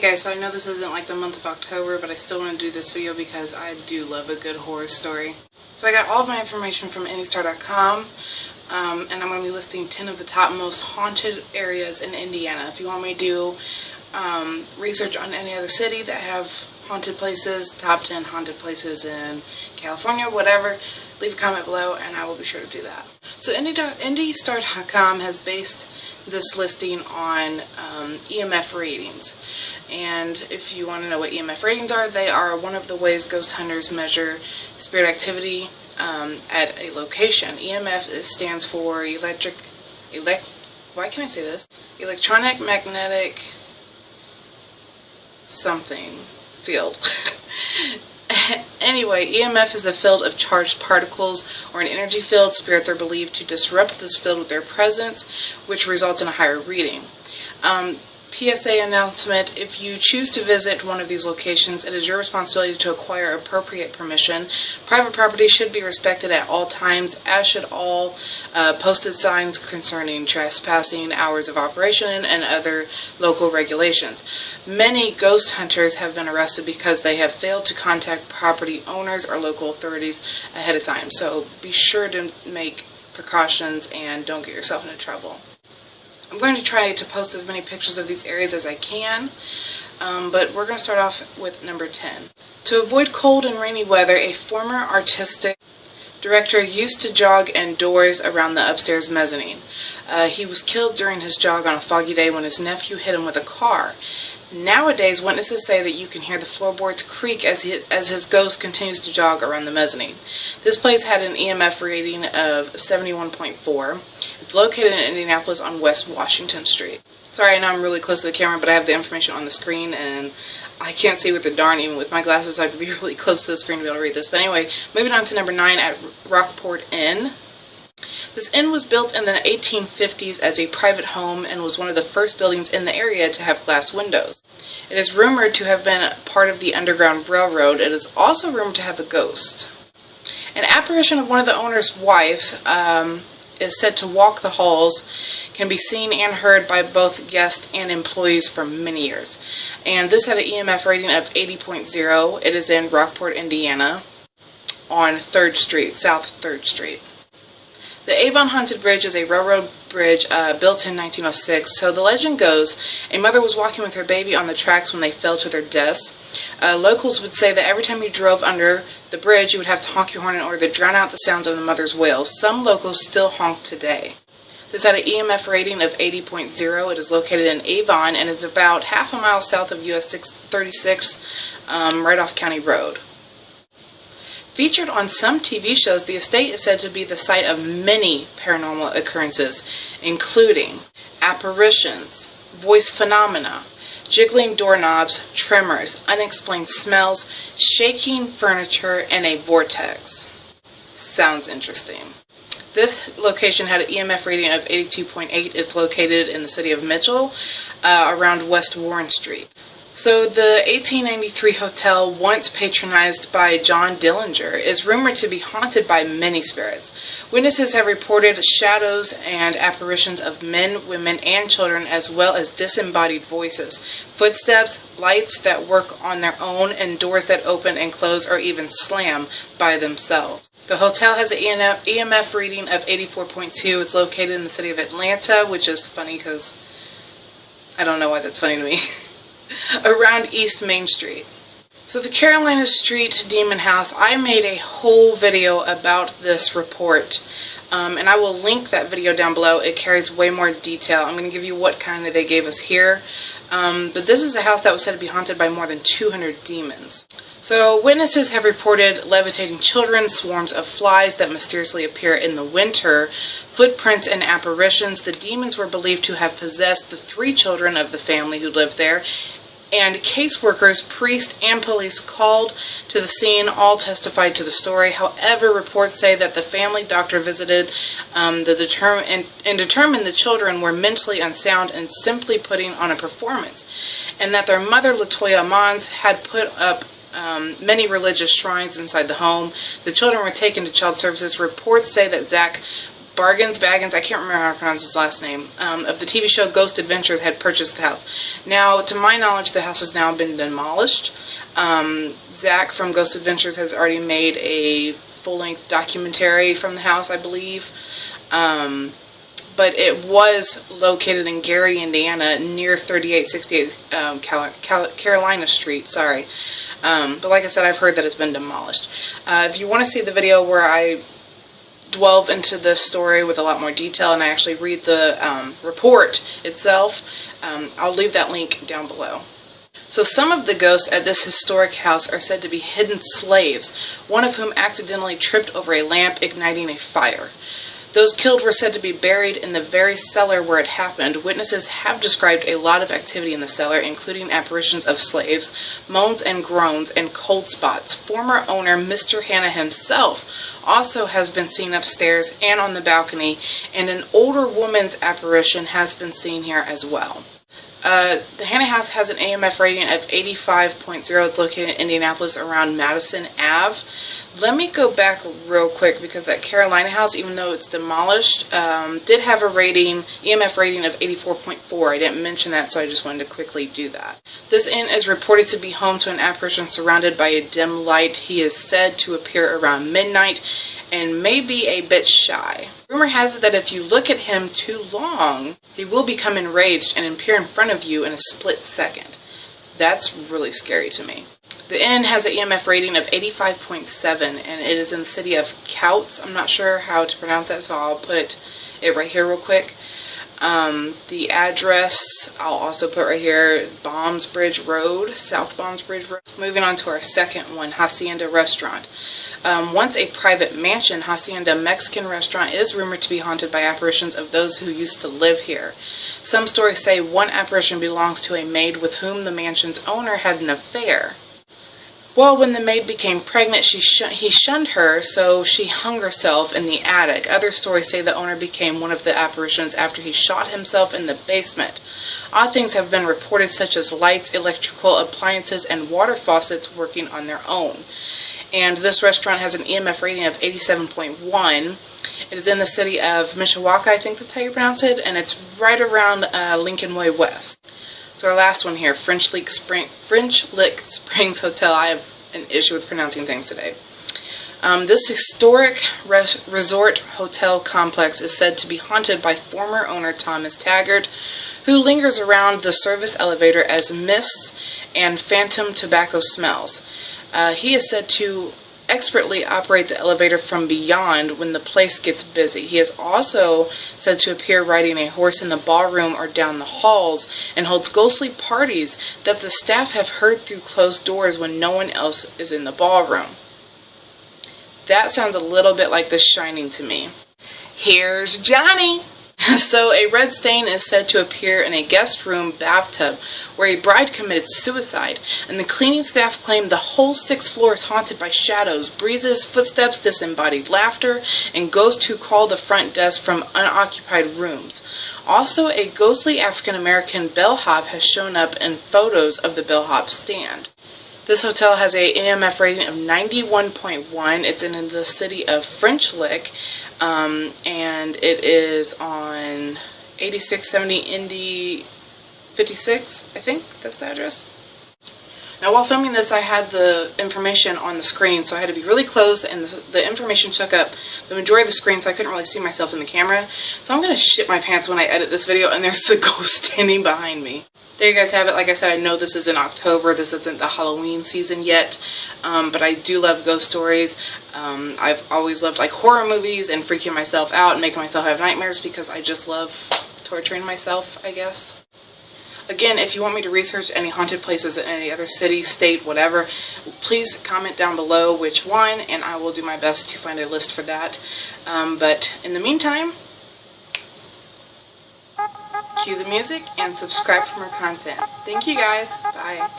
guys, so I know this isn't like the month of October, but I still want to do this video because I do love a good horror story. So I got all of my information from AnyStar.com, and I'm going to be listing 10 of the top most haunted areas in Indiana. If you want me to do research on any other city that have haunted places, top 10 haunted places in California, whatever, leave a comment below and I will be sure to do that. So IndyStar.com has based this listing on EMF ratings. And if you want to know what EMF ratings are, they are one of the ways ghost hunters measure spirit activity at a location. EMF stands for electronic magnetic something field. Anyway, EMF is a field of charged particles or an energy field. Spirits are believed to disrupt this field with their presence, which results in a higher reading. PSA announcement: if you choose to visit one of these locations, it is your responsibility to acquire appropriate permission. Private property should be respected at all times, as should all posted signs concerning trespassing, hours of operation, and other local regulations. Many ghost hunters have been arrested because they have failed to contact property owners or local authorities ahead of time. So be sure to make precautions and don't get yourself into trouble. I'm going to try to post as many pictures of these areas as I can, but we're going to start off with number 10. To avoid cold and rainy weather, a former artistic director used to jog indoors around the upstairs mezzanine. He was killed during his jog on a foggy day when his nephew hit him with a car. Nowadays, witnesses say that you can hear the floorboards creak as his ghost continues to jog around the mezzanine. This place had an EMF rating of 71.4. It's located in Indianapolis on West Washington Street. Sorry, I know I'm really close to the camera, but I have the information on the screen, and I can't see with the darn even with my glasses, so I have to be really close to the screen to be able to read this. But anyway, moving on to number 9 at Rockport Inn. This inn was built in the 1850s as a private home and was one of the first buildings in the area to have glass windows. It is rumored to have been part of the Underground Railroad. It is also rumored to have a ghost. An apparition of one of the owner's wives is said to walk the halls, can be seen and heard by both guests and employees for many years. And this had an EMF rating of 80.0. It is in Rockport, Indiana, on 3rd Street, South 3rd Street. The Avon Haunted Bridge is a railroad bridge built in 1906. So the legend goes, a mother was walking with her baby on the tracks when they fell to their deaths. Locals would say that every time you drove under the bridge, you would have to honk your horn in order to drown out the sounds of the mother's wails. Some locals still honk today. This had an EMF rating of 80.0. It is located in Avon and is about half a mile south of US 636, right off County Road. Featured on some TV shows, the estate is said to be the site of many paranormal occurrences, including apparitions, voice phenomena, jiggling doorknobs, tremors, unexplained smells, shaking furniture, and a vortex. Sounds interesting. This location had an EMF rating of 82.8. It's located in the city of Mitchell, around West Warren Street. So the 1893 hotel, once patronized by John Dillinger, is rumored to be haunted by many spirits. Witnesses have reported shadows and apparitions of men, women, and children, as well as disembodied voices, footsteps, lights that work on their own, and doors that open and close or even slam by themselves. The hotel has an EMF reading of 84.2. It's located in the city of Atlanta, which is funny because I don't know why that's funny to me. Around East Main Street. So the Carolina Street Demon House, I made a whole video about this report, and I will link that video down below. It carries way more detail. I'm going to give you what kind of they gave us here, but this is a house that was said to be haunted by more than 200 demons. So witnesses have reported levitating children, swarms of flies that mysteriously appear in the winter, footprints and apparitions. The demons were believed to have possessed the 3 children of the family who lived there, and caseworkers, priests, and police called to the scene all testified to the story. However, reports say that the family doctor visited and determined the children were mentally unsound and simply putting on a performance, and that their mother, Latoya Mons, had put up many religious shrines inside the home. The children were taken to child services. Reports say that Zach Baggins, I can't remember how to pronounce his last name, of the TV show Ghost Adventures had purchased the house. Now, to my knowledge, the house has now been demolished. Zach from Ghost Adventures has already made a full-length documentary from the house, I believe. But it was located in Gary, Indiana, near 3868 Carolina Street, sorry. But like I said, I've heard that it's been demolished. If you want to see the video where I delve into this story with a lot more detail and I actually read the report itself, I'll leave that link down below. So some of the ghosts at this historic house are said to be hidden slaves, one of whom accidentally tripped over a lamp, igniting a fire. Those killed were said to be buried in the very cellar where it happened. Witnesses have described a lot of activity in the cellar, including apparitions of slaves, moans and groans, and cold spots. Former owner Mr. Hanna himself also has been seen upstairs and on the balcony, and an older woman's apparition has been seen here as well. The Hanna House has an AMF rating of 85.0. It's located in Indianapolis around Madison Ave. Let me go back real quick because that Carolina house, even though it's demolished, did have a EMF rating of 84.4. I didn't mention that, so I just wanted to quickly do that. This inn is reported to be home to an apparition surrounded by a dim light. He is said to appear around midnight and may be a bit shy. Rumor has it that if you look at him too long, he will become enraged and appear in front of you in a split second. That's really scary to me. The inn has an EMF rating of 85.7, and it is in the city of Couts. I'm not sure how to pronounce that, so I'll put it right here real quick. The address I'll also put right here, Bombsbridge Road, South Bombsbridge Road. Moving on to our second one, Hacienda Restaurant. Once a private mansion, Hacienda Mexican Restaurant is rumored to be haunted by apparitions of those who used to live here. Some stories say one apparition belongs to a maid with whom the mansion's owner had an affair. Well, when the maid became pregnant, he shunned her, so she hung herself in the attic. Other stories say the owner became one of the apparitions after he shot himself in the basement. Odd things have been reported, such as lights, electrical appliances, and water faucets working on their own. And this restaurant has an EMF rating of 87.1. It is in the city of Mishawaka, I think that's how you pronounce it, and it's right around Lincoln Way West. So our last one here, French Lick Springs Hotel. I have an issue with pronouncing things today. This historic resort hotel complex is said to be haunted by former owner Thomas Taggart, who lingers around the service elevator as mists and phantom tobacco smells. He is said to expertly operate the elevator from beyond when the place gets busy. He is also said to appear riding a horse in the ballroom or down the halls, and holds ghostly parties that the staff have heard through closed doors when no one else is in the ballroom. That sounds a little bit like The Shining to me. Here's Johnny! So a red stain is said to appear in a guest room bathtub where a bride committed suicide, and the cleaning staff claimed the whole 6th floor is haunted by shadows, breezes, footsteps, disembodied laughter, and ghosts who call the front desk from unoccupied rooms. Also, a ghostly African-American bellhop has shown up in photos of the bellhop stand. This hotel has a EMF rating of 91.1. It's in the city of French Lick, and it is on 8670 Indy 56, I think that's the address. Now, while filming this, I had the information on the screen, so I had to be really close, and the information took up the majority of the screen, so I couldn't really see myself in the camera. So I'm going to shit my pants when I edit this video, and there's the ghost standing behind me. There you guys have it. Like I said, I know this is in October. This isn't the Halloween season yet, but I do love ghost stories. I've always loved like horror movies and freaking myself out and making myself have nightmares because I just love torturing myself, I guess. Again, if you want me to research any haunted places in any other city, state, whatever, please comment down below which one, and I will do my best to find a list for that. But in the meantime, cue the music and subscribe for more content. Thank you guys. Bye.